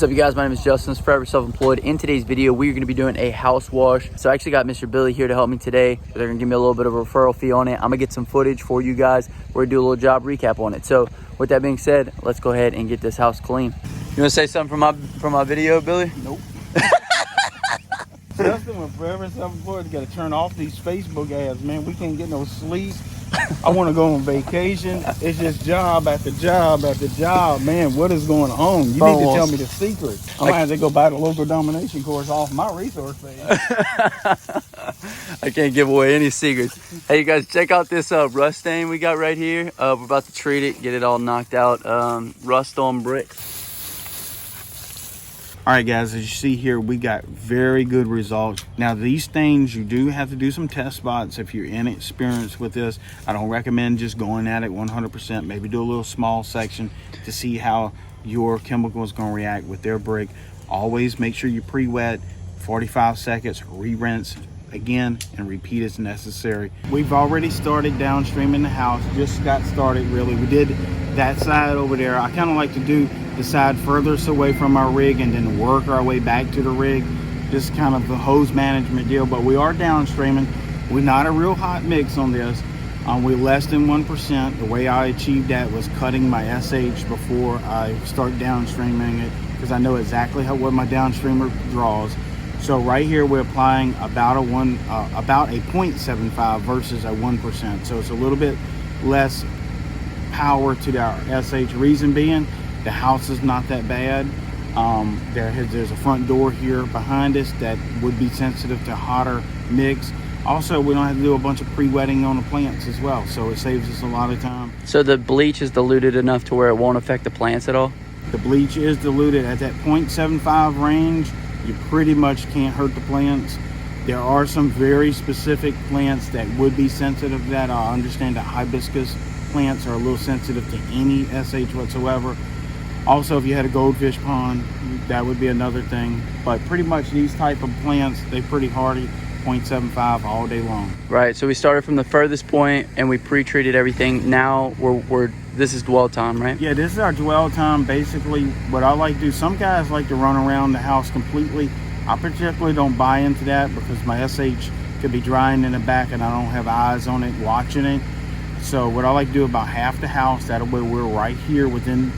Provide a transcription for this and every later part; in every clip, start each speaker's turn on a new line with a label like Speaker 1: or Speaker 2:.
Speaker 1: What's up, you guys? My name is Justin, forever self-employed. In today's video, we're going to be doing a house wash. So I actually got Mr. Billy here to help me today. They're going to give me a little bit of a referral fee on it. I'm going to get some footage for you guys. We're going to do a little job recap on it. So with that being said, let's go ahead and get this house clean. You want to say something from my video, Billy?
Speaker 2: Nope. Justin, we're forever self-employed. You got to turn off these Facebook ads, man. We can't get no sleep. I want to go on vacation. It's just job after job after job. Man, what is going on? You need to tell me the secret. I might have to go buy the local domination course off my resource page.
Speaker 1: I can't give away any secrets. Hey, you guys, check out this rust stain we got right here. We're about to treat it, get it all knocked out. Rust on brick.
Speaker 2: All right, guys, as you see here, we got very good results. Now, these stains, you do have to do some test spots if you're inexperienced with this. I don't recommend just going at it 100%. Maybe do a little small section to see how your chemical is going to react with their brick. Always make sure you pre-wet, 45 seconds, re-rinse again, and repeat as necessary. We've already started downstreaming the house. Just got started, really. We did that side over there. I kind of like to do the side furthest away from our rig and then work our way back to the rig. Just kind of the hose management deal, but we are downstreaming. We're not a real hot mix on this. We're less than 1%. The way I achieved that was cutting my SH before I start downstreaming it, because I know exactly what my downstreamer draws. So right here we're applying about a 0.75 versus a 1%. So it's a little bit less power to our SH. Reason being, the house is not that bad. There's a front door here behind us that would be sensitive to hotter mix. Also, we don't have to do a bunch of pre-wetting on the plants as well, so it saves us a lot of time.
Speaker 1: So the bleach is diluted enough to where it won't affect the plants at all?
Speaker 2: The bleach is diluted at that 0.75 range. You pretty much can't hurt the plants. There are some very specific plants that would be sensitive to that. I understand that hibiscus plants are a little sensitive to any SH whatsoever. Also, if you had a goldfish pond, that would be another thing. But pretty much these type of plants, they're pretty hardy, 0.75 all day long.
Speaker 1: Right, so we started from the furthest point and we pre-treated everything. Now this is dwell time, right?
Speaker 2: Yeah, this is our dwell time. Basically, what I like to do, some guys like to run around the house completely. I particularly don't buy into that because my SH could be drying in the back and I don't have eyes on it watching it. So what I like to do about half the house, that way we're right here within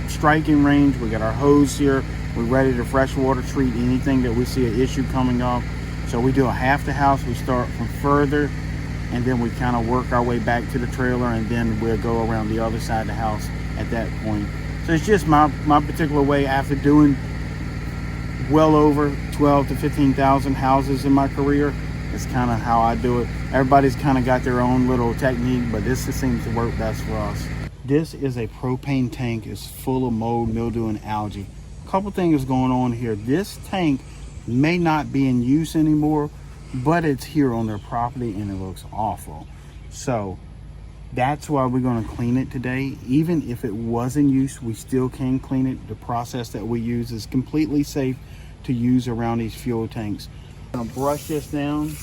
Speaker 2: striking range. We got our hose here. We're ready to freshwater treat anything that we see an issue coming up. So we do a half the house. We start from further and then we kind of work our way back to the trailer, and then we'll go around the other side of the house at that point. So it's just my particular way. After doing well over 12 to 15,000 houses in my career, it's kind of how I do it. Everybody's kind of got their own little technique, but this seems to work best for us. This is a propane tank. It's full of mold, mildew, and algae. A couple things going on here. This tank may not be in use anymore, but it's here on their property and it looks awful. So that's why we're going to clean it today. Even if it was in use, we still can clean it. The process that we use is completely safe to use around these fuel tanks. I'm going to brush this down.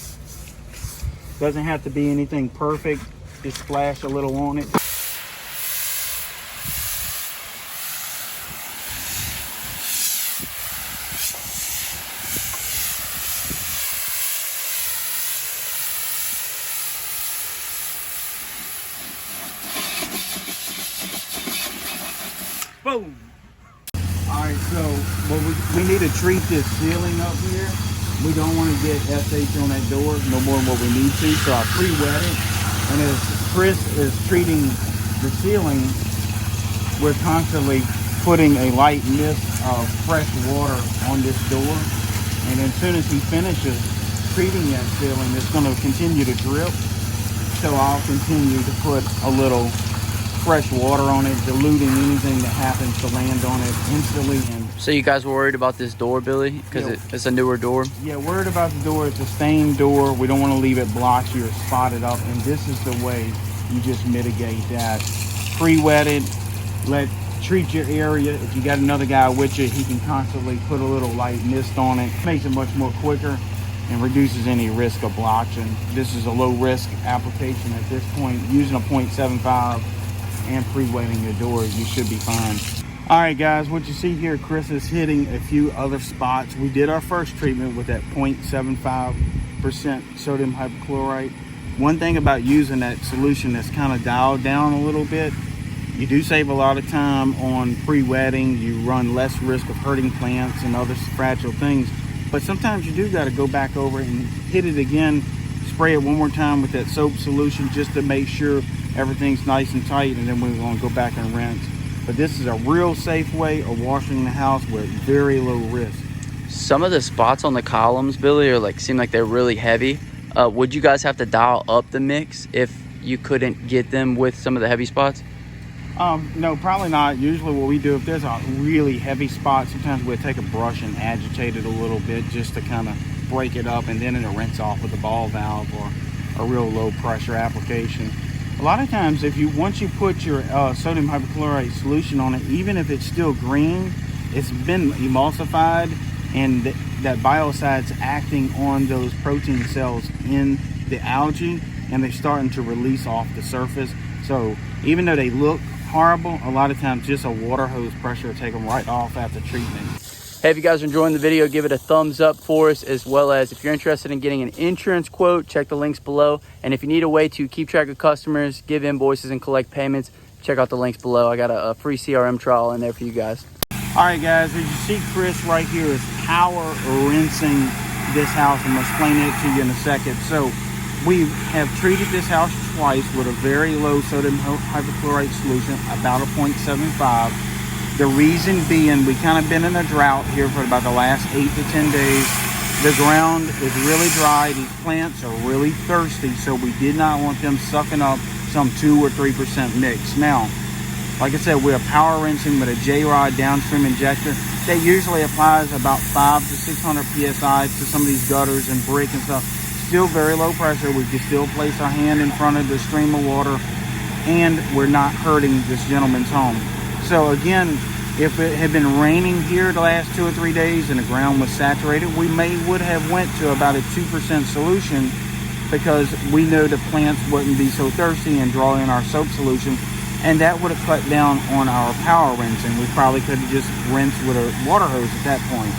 Speaker 2: Doesn't have to be anything perfect. Just splash a little on it. Boom. All right, so we need to treat this ceiling up here. We don't want to get SH on that door no more than what we need to, so I pre-wet it. And as Chris is treating the ceiling, we're constantly putting a light mist of fresh water on this door. And as soon as he finishes treating that ceiling, it's going to continue to drip. So I'll continue to put a little fresh water on it, diluting anything that happens to land on it instantly. And
Speaker 1: so you guys were worried about this door, Billy, because it's a newer door?
Speaker 2: Yeah, worried about the door. It's a stained door. We don't want to leave it blotchy or spotted up, and this is the way you just mitigate that. Pre-wet it, treat your area. If you got another guy with you, he can constantly put a little light mist on it. Makes it much more quicker and reduces any risk of blotching. This is a low risk application at this point. Using a 0.75 and pre-wetting your door, you should be fine. All right, guys, what you see here, Chris is hitting a few other spots. We did our first treatment with that 0.75% sodium hypochlorite. One thing about using that solution that's kind of dialed down a little bit, you do save a lot of time on pre-wetting. You run less risk of hurting plants and other fragile things. But sometimes you do got to go back over and hit it again, spray it one more time with that soap solution just to make sure everything's nice and tight, and then we're going to go back and rinse. But this is a real safe way of washing the house with very low risk.
Speaker 1: Some of the spots on the columns, Billy, are like seem like they're really heavy. Would you guys have to dial up the mix if you couldn't get them with some of the heavy spots?
Speaker 2: No, probably not. Usually what we do, if there's a really heavy spot, sometimes we'll take a brush and agitate it a little bit just to kind of break it up, and then it'll rinse off with a ball valve or a real low pressure application. A lot of times, once you put your sodium hypochlorite solution on it, even if it's still green, it's been emulsified, and that biocide's acting on those protein cells in the algae, and they're starting to release off the surface. So even though they look horrible, a lot of times just a water hose pressure will take them right off after treatment.
Speaker 1: Hey, if you guys are enjoying the video, give it a thumbs up for us, as well as if you're interested in getting an insurance quote, check the links below. And if you need a way to keep track of customers, give invoices, and collect payments, check out the links below. I got a free CRM trial in there for you guys.
Speaker 2: All right, guys, as you see, Chris right here is power rinsing this house. I'm going to explain it to you in a second. So we have treated this house twice with a very low sodium hypochlorite solution, about a 0.75. The reason being, we kind of been in a drought here for about the last 8 to 10 days. The ground is really dry. These plants are really thirsty, so we did not want them sucking up some 2 or 3% mix. Now, like I said, we're power rinsing with a J-Rod downstream injector. That usually applies about 500 to 600 PSI to some of these gutters and brick and stuff. Still very low pressure. We can still place our hand in front of the stream of water, and we're not hurting this gentleman's home. So again, if it had been raining here the last 2 or 3 days and the ground was saturated, we would have went to about a 2% solution, because we know the plants wouldn't be so thirsty and draw in our soap solution, and that would have cut down on our power rinsing. We probably could have just rinsed with a water hose at that point.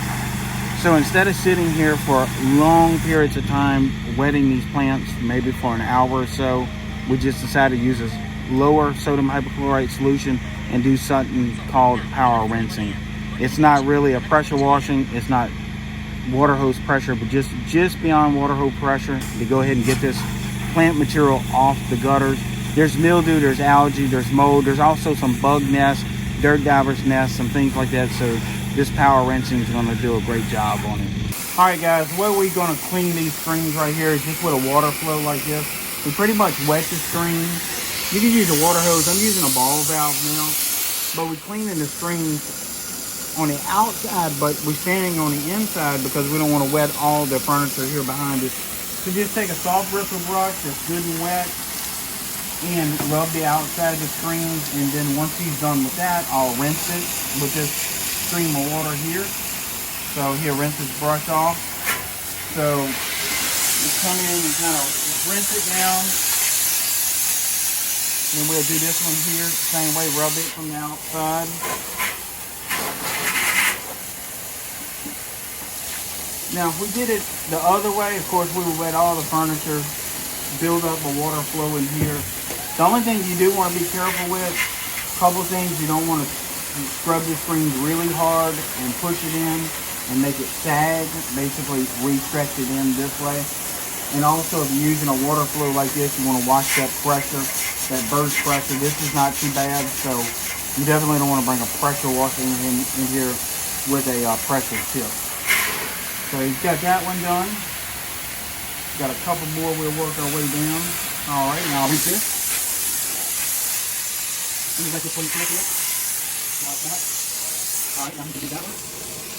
Speaker 2: So instead of sitting here for long periods of time wetting these plants, maybe for an hour or so, we just decided to use a lower sodium hypochlorite solution and do something called power rinsing. It's not really a pressure washing, it's not water hose pressure, but just beyond water hose pressure to go ahead and get this plant material off the gutters. There's mildew, there's algae, there's mold, there's also some bug nests, dirt divers nests, some things like that. So this power rinsing is going to do a great job on it. All right, guys, the way we're going to clean these screens right here is just with a water flow like this. We pretty much wet the screen. You can use a water hose. I'm using a ball valve now, but we're cleaning the screens on the outside, but we're standing on the inside because we don't want to wet all the furniture here behind us. So just take a soft bristle brush that's good and wet and rub the outside of the screens, and then once he's done with that, I'll rinse it with this stream of water here. So here, rinse this brush off. So we come in and kind of rinse it down. And we'll do this one here the same way, rub it from the outside. Now, if we did it the other way, of course, we would wet all the furniture, build up a water flow in here. The only thing you do want to be careful with, a couple things, you don't want to scrub the screens really hard and push it in and make it sag, basically re-stretch it in this way. And also, if you're using a water flow like this, you want to watch that pressure, that burst pressure. This is not too bad, so you definitely don't want to bring a pressure washer in here with a pressure tip. So he's got that one done. Got a couple more, we'll work our way down. All right, now rinse this.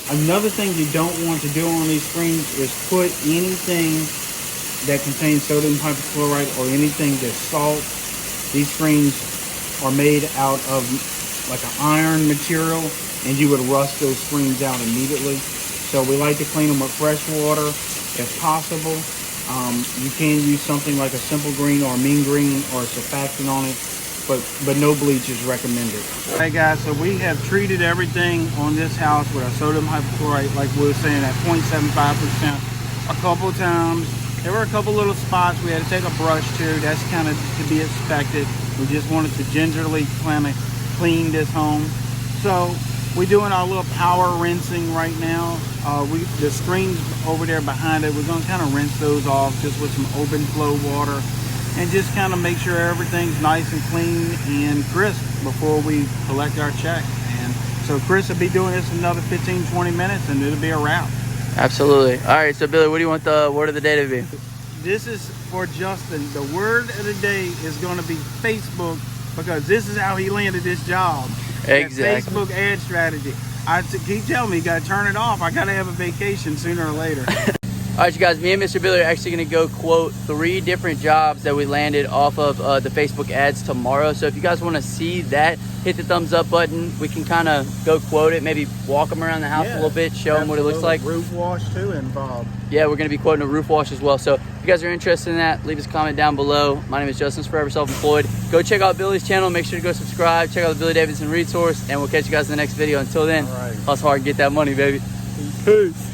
Speaker 2: Another thing you don't want to do on these screens is put anything that contains sodium hypochlorite or anything that's salt. These screens are made out of like an iron material, and you would rust those screens out immediately. So we like to clean them with fresh water if possible. You can use something like a simple green or a mean green or a surfactant on it but no bleach is recommended. Hey guys, so we have treated everything on this house with our sodium hypochlorite, like we were saying, at 0.75% a couple of times. There were a couple little spots we had to take a brush to. That's kind of to be expected. We just wanted to gingerly kind of clean this home. So we're doing our little power rinsing right now. The screens over there behind it, we're going to kind of rinse those off just with some open flow water and just kind of make sure everything's nice and clean and crisp before we collect our check. And so Chris will be doing this another 15-20 minutes and it'll be a wrap.
Speaker 1: Absolutely. All right, so Billy, what do you want the word of the day to be?
Speaker 2: This is for Justin. The word of the day is going to be Facebook, because this is how he landed this job.
Speaker 1: Exactly.
Speaker 2: Facebook ad strategy. I keep telling me you got to turn it off. I got to have a vacation sooner or later.
Speaker 1: All right, you guys, me and Mr. Billy are actually going to go quote 3 different jobs that we landed off of the Facebook ads tomorrow. So if you guys want to see that, hit the thumbs up button. We can kind of go quote it, maybe walk them around the house a little bit, show them what it looks like.
Speaker 2: Roof wash too involved.
Speaker 1: Yeah, we're going to be quoting a roof wash as well. So if you guys are interested in that, leave us a comment down below. My name is Justin, Forever Self-Employed. Go check out Billy's channel. Make sure to go subscribe. Check out the Billy Davidson resource, and we'll catch you guys in the next video. Until then, hustle hard and get that money, baby. Peace.